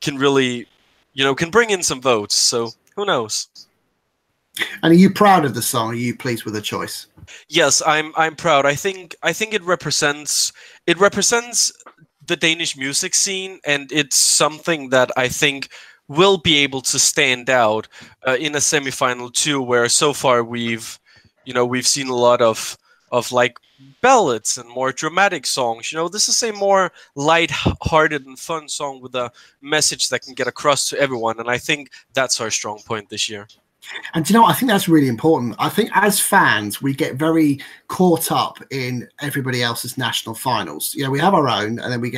S7: can really, you know, can bring in some votes. So who knows?
S1: And are you proud of the song? Are you pleased with the choice?
S7: Yes, I'm proud. I think it represents the Danish music scene, and it's something that I think will be able to stand out in a semifinal too, where so far we've seen a lot of like ballads and more dramatic songs. You know, this is a more light-hearted and fun song with a message that can get across to everyone, and I think that's our strong point this year.
S1: And you know, I think that's really important. I think as fans, we get very caught up in everybody else's national finals. You know, we have our own, and then we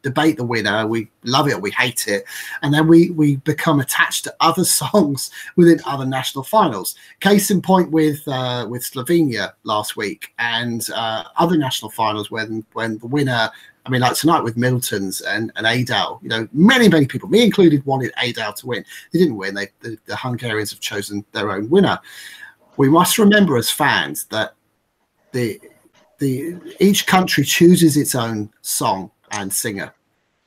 S1: debate the winner. We love it or we hate it, and then we become attached to other songs within other national finals. Case in point with Slovenia last week, and other national finals when the winner. I mean, like tonight with Middleton's and A Dal, you know, many people, me included, wanted A Dal to win. They didn't win. The Hungarians have chosen their own winner. We must remember as fans that each country chooses its own song and singer.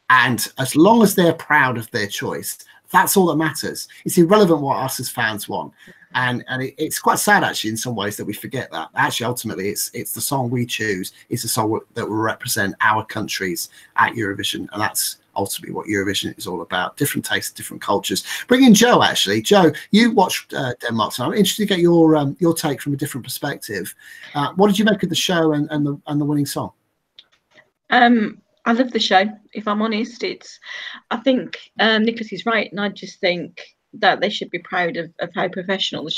S1: And as long as they're proud of their choice, that's all that matters. It's irrelevant what us as fans want. And it's quite sad, actually, in some ways that we forget that. Actually, ultimately, it's the song we choose. It's the song that will represent our countries at Eurovision. And that's ultimately what Eurovision is all about. Different tastes, different cultures. Bring in Joe, actually. Joe, you watched Denmark, so I'm interested to get your take from a different perspective. What did you make of the show and the winning song?
S6: I love the show, if I'm honest. I think Nicholas is right, and I just think that they should be proud of how professional the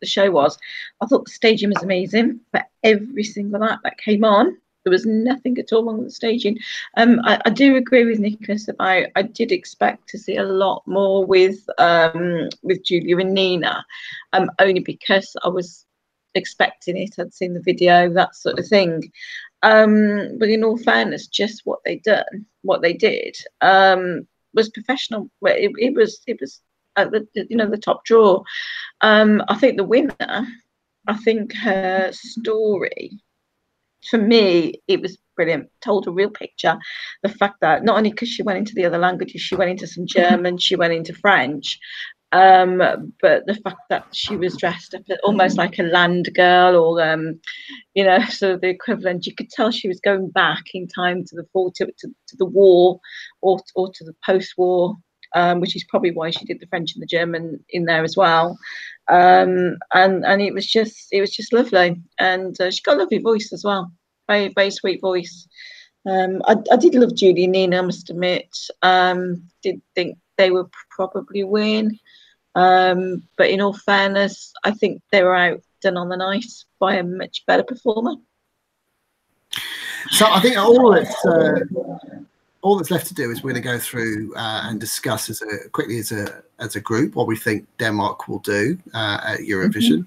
S6: show was. I thought the staging was amazing for every single act that came on. There was nothing at all wrong with the staging. I do agree with Nicholas about I did expect to see a lot more with Julia and Nina, only because I was expecting it. I'd seen the video, that sort of thing. But in all fairness, just what they did was professional. It was at the top draw. I think the winner, I think her story, for me, it was brilliant. Told a real picture. The fact that not only because she went into the other languages, she went into some German, she went into French, but the fact that she was dressed up almost like a land girl, or you know, sort of the equivalent. You could tell she was going back in time to the to the war, or to the post-war, which is probably why she did the French and the German in there as well. And it was just lovely, and she got a lovely voice as well. Very, very sweet voice. I did love Julie and Nina, I must admit. Did think they would probably win. But in all fairness, I think they were outdone on the night by a much better performer.
S1: So I think all that's left to do is we're going to go through and discuss quickly as a group what we think Denmark will do at Eurovision,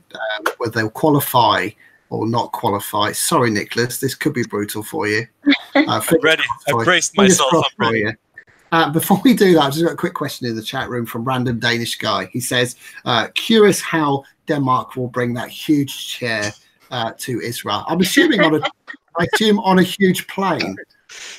S1: whether they'll qualify or not qualify. Sorry, Nicholas, this could be brutal for you.
S7: I'm ready. I've braced myself. I'm ready.
S1: Before we do that, I've just got a quick question in the chat room from random Danish guy. He says, curious how Denmark will bring that huge chair to Israel. I'm assuming on a huge plane.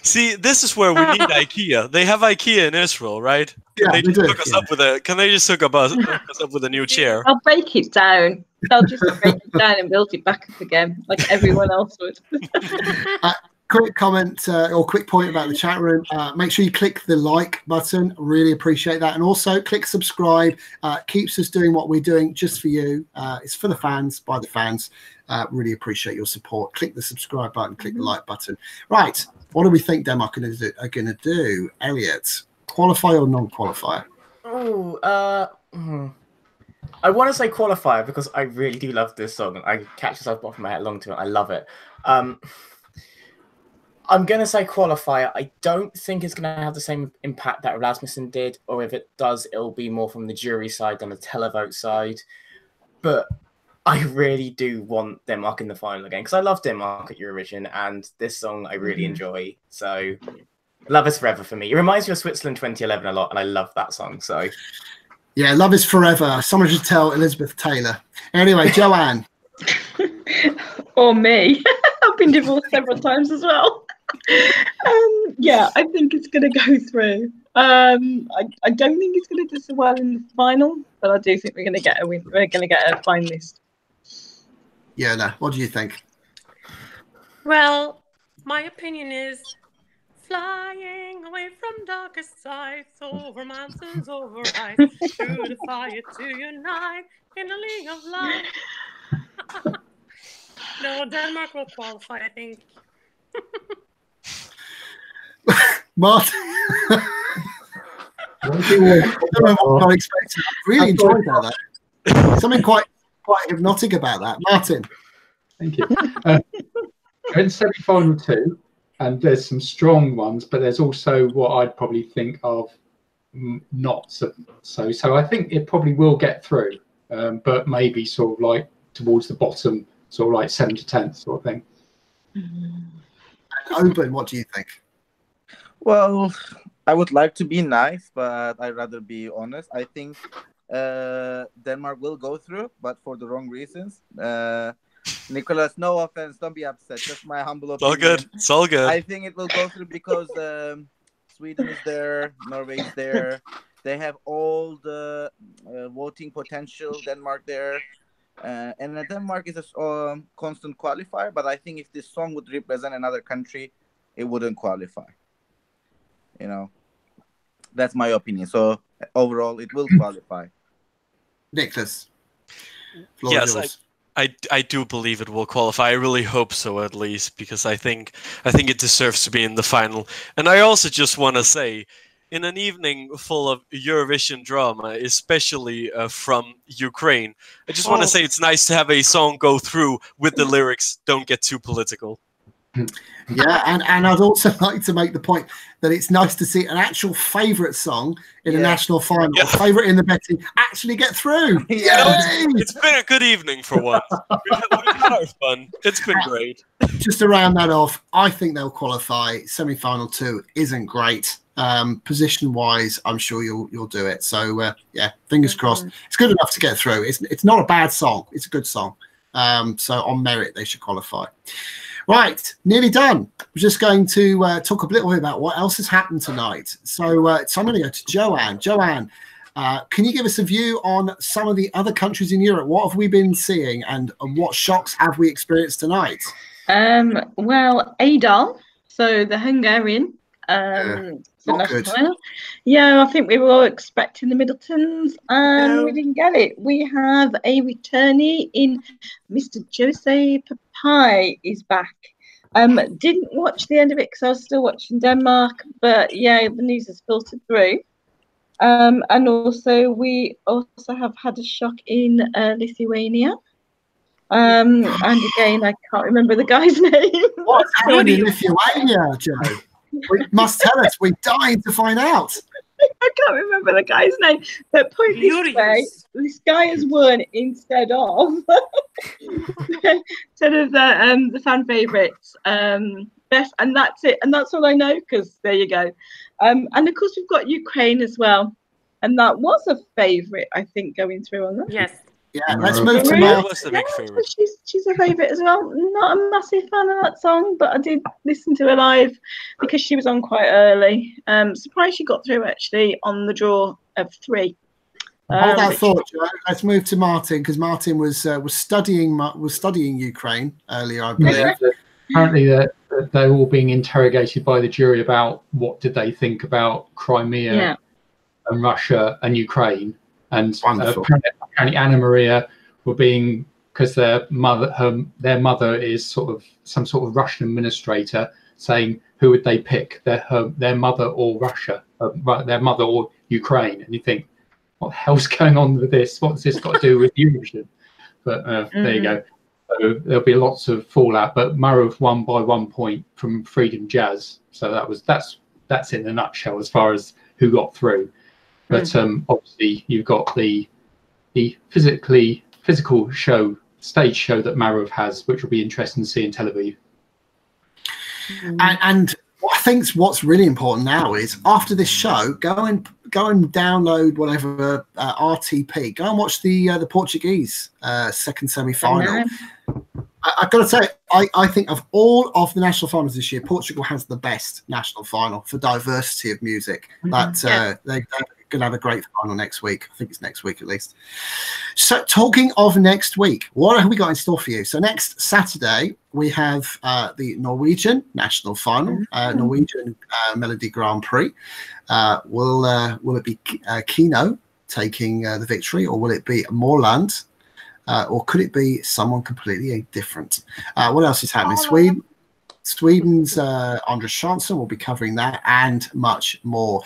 S7: See, this is where we need IKEA. They have IKEA in Israel, right? Can they just hook us up with a new chair?
S6: I'll break it down. They'll just break it down and build it back up again, like everyone else would.
S1: Quick comment or quick point about the chat room. Make sure you click the like button. Really appreciate that. And also click subscribe. Keeps us doing what we're doing just for you. It's for the fans, by the fans. Really appreciate your support. Click the subscribe button, click the like button. Right. What do we think Denmark are going to do? Elliot, qualify or non-qualify?
S2: I want to say qualify because I really do love this song. I catch myself off my head long to it. I love it. I'm going to say qualifier. I don't think it's going to have the same impact that Rasmussen did, or if it does, it'll be more from the jury side than the televote side. But I really do want Denmark in the final again, because I love Denmark at Eurovision, and this song I really enjoy. So Love is Forever for me. It reminds me of Switzerland 2011 a lot, and I love that song. So
S1: yeah, Love is Forever. Someone should tell Elizabeth Taylor. Anyway, Joanne.
S6: Or me. I've been divorced several times as well. Yeah, I think it's going to go through. I don't think it's going to do so well in the final, but I do think we're going to get a win. We're going to get a finalist.
S1: Yeah, no. What do you think?
S5: Well, my opinion is flying away from darkest sights, over mountains, over ice, through the fire to unite in a league of light. No, Denmark will qualify, I think.
S1: Martin. I really enjoyed that. Something quite hypnotic about that. Martin.
S4: Thank you. In semi-final 2, and there's some strong ones, but there's also what I'd probably think of not so. So I think it probably will get through, but maybe sort of like towards the bottom, sort of like 7 to 10th sort of thing.
S1: Oben, what do you think?
S3: Well, I would like to be nice, but I'd rather be honest. I think Denmark will go through, but for the wrong reasons. Nicholas, no offense, don't be upset. Just my humble opinion.
S7: It's all good. It's all good.
S3: I think it will go through because Sweden is there, Norway is there. They have all the voting potential. Denmark there. And Denmark is a constant qualifier, but I think if this song would represent another country, it wouldn't qualify. You know, that's my opinion. So overall, it will qualify.
S1: Nicholas,
S7: yes, I do believe it will qualify. I really hope so, at least, because I think it deserves to be in the final. And I also just want to say, in an evening full of Eurovision drama, especially from Ukraine, I just want to say it's nice to have a song go through with the lyrics, "Don't get too political."
S1: Yeah, and I'd also like to make the point that it's nice to see an actual favourite song in a national final, favourite in the betting, actually get through.
S7: It's been a good evening for once. We've had our fun. It's been great.
S1: Just to round that off, I think they'll qualify. Semi-final 2 isn't great. Position-wise, I'm sure you'll do it. So, yeah, fingers crossed. It's good enough to get through. It's not a bad song. It's a good song. So on merit, they should qualify. Right, nearly done. We're just going to talk a little bit about what else has happened tonight. So I'm going to go to Joanne. Joanne, can you give us a view on some of the other countries in Europe? What have we been seeing, and what shocks have we experienced tonight?
S6: Well, A Dal, so the Hungarian.
S1: Not good.
S6: Yeah, I think we were all expecting the Middletons, and we didn't get it. We have a returnee in Mr. Jose Papai is back. Didn't watch the end of it because I was still watching Denmark, but yeah, the news has filtered through. And also we also have had a shock in Lithuania. And again, I can't remember the guy's name.
S1: What's happening in Lithuania, Joe? We must tell us. We're dying to find out.
S6: I can't remember the guy's name. But point this way, this guy has won instead of the fan favourites. Best, and that's it. And that's all I know, because there you go. And of course we've got Ukraine as well. And that was a favourite, I think, going through on that.
S5: Yes.
S1: Yeah, let's move to Martin.
S6: She's a favourite as well. Not a massive fan of that song, but I did listen to her live because she was on quite early. Surprised she got through actually on the draw of 3.
S1: Hold that thought, Joe. Let's move to Martin, because Martin was studying Ukraine earlier, I believe.
S4: Yeah, apparently they're all being interrogated by the jury about what did they think about Crimea and Russia and Ukraine. And apparently Anna Maria were being, because their mother is sort of some sort of Russian administrator, saying who would they pick, their mother or Russia, their mother or Ukraine. And you think, what the hell's going on with this? What's this got to do with Eurovision? But there you go. So there'll be lots of fallout. But Marov won by 1 point from Freedom Jazz. So that's in a nutshell as far as who got through. But obviously you've got the physical stage show that Marov has, which will be interesting to see in Tel Aviv.
S1: And I think what's really important now is, after this show, go and download whatever RTP. Go and watch the Portuguese second semi-final. I've got to say, I think of all of the national finals this year, Portugal has the best national final for diversity of music. They're going to have a great final next week. I think it's next week at least. So talking of next week, what have we got in store for you? So next Saturday, we have the Norwegian national final, Norwegian Melodi Grand Prix. Will it be Kino taking the victory, or will it be Morland? Or could it be someone completely different? What else is happening? Sweden's Andres Jansson will be covering that, and much more.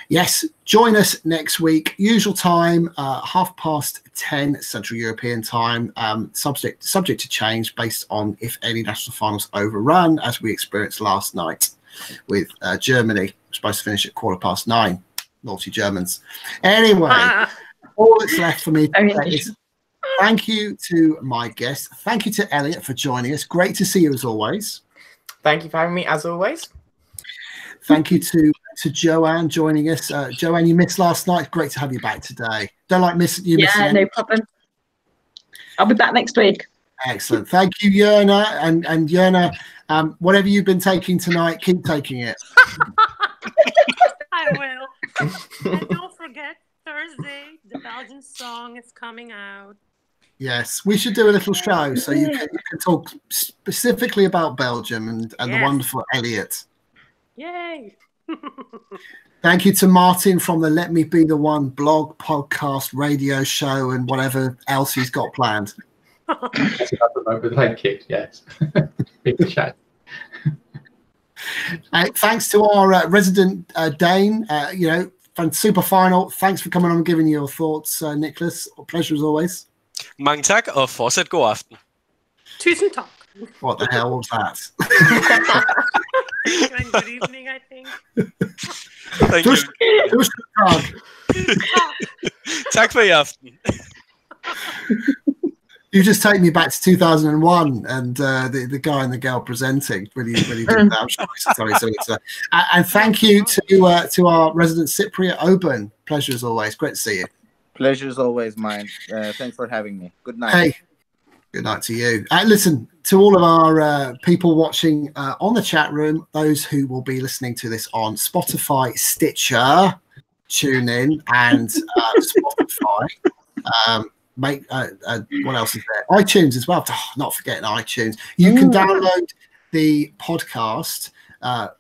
S1: Yes, join us next week. Usual time, 10:30 Central European time. Subject to change based on if any national finals overrun, as we experienced last night with Germany. We're supposed to finish at 9:15. Naughty Germans. Anyway, all that's left for me is thank you to my guests. Thank you to Elliot for joining us. Great to see you as always.
S2: Thank you for having me as always.
S1: Thank you to Joanne joining us. Joanne, you missed last night. Great to have you back today. Don't like missing you.
S6: Yeah, no problem. I'll be back next week.
S1: Excellent. Thank you, Yerna. And Yerna, whatever you've been taking tonight, keep taking it.
S5: I will. And don't forget, Thursday, the Belgian song is coming out.
S1: Yes, we should do a little show so you can talk specifically about Belgium and the wonderful Elliot.
S5: Yay!
S1: Thank you to Martin from the Let Me Be the One blog, podcast, radio show, and whatever else he's got planned.
S4: Thank you. Yes. Big chat.
S1: Thanks to our resident Dane. Super final. Thanks for coming on and giving your thoughts, Nicholas. A pleasure as always.
S7: Mange tak, og fortsat god aften.
S5: Tusind tak.
S1: What the hell was that?
S5: Good evening, I think.
S7: Thank you. Tak for i aften.
S1: You just take me back to 2001 and the guy and the girl presenting when he did that. I'm sure it's and thank you to our resident Cypriot Oban. Pleasure as always. Great to see you.
S3: Pleasure is always mine. Thanks for having me. Good night.
S1: Hey, Good night to you. Listen, to all of our people watching on the chat room, those who will be listening to this on Spotify, Stitcher, TuneIn, and Spotify. What else is there? iTunes as well. Oh, not forgetting iTunes. You can download the podcast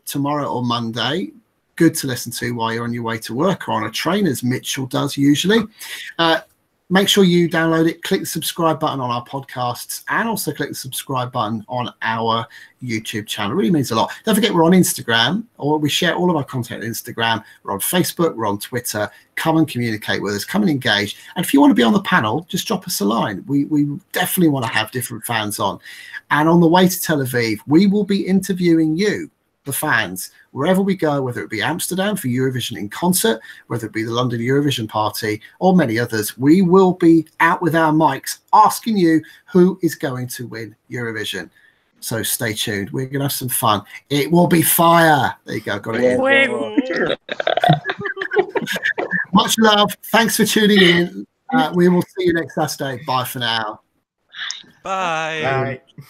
S1: tomorrow or Monday. Good to listen to while you're on your way to work or on a train, as Mitchell does usually. Make sure you download it, click the subscribe button on our podcasts, and also click the subscribe button on our YouTube channel. It really means a lot. Don't forget, we're on Instagram, or we share all of our content on Instagram. We're on Facebook, we're on Twitter. Come and communicate with us, come and engage. And if you want to be on the panel, just drop us a line. We definitely want to have different fans on. And on the way to Tel Aviv, we will be interviewing you, the fans, wherever we go, whether it be Amsterdam for Eurovision in concert, whether it be the London Eurovision party, or many others. We will be out with our mics asking you who is going to win Eurovision. So stay tuned. We're going to have some fun. It will be fire. There you go. Got it. Much love. Thanks for tuning in. We will see you next Saturday. Bye for now.
S7: Bye.
S2: Bye.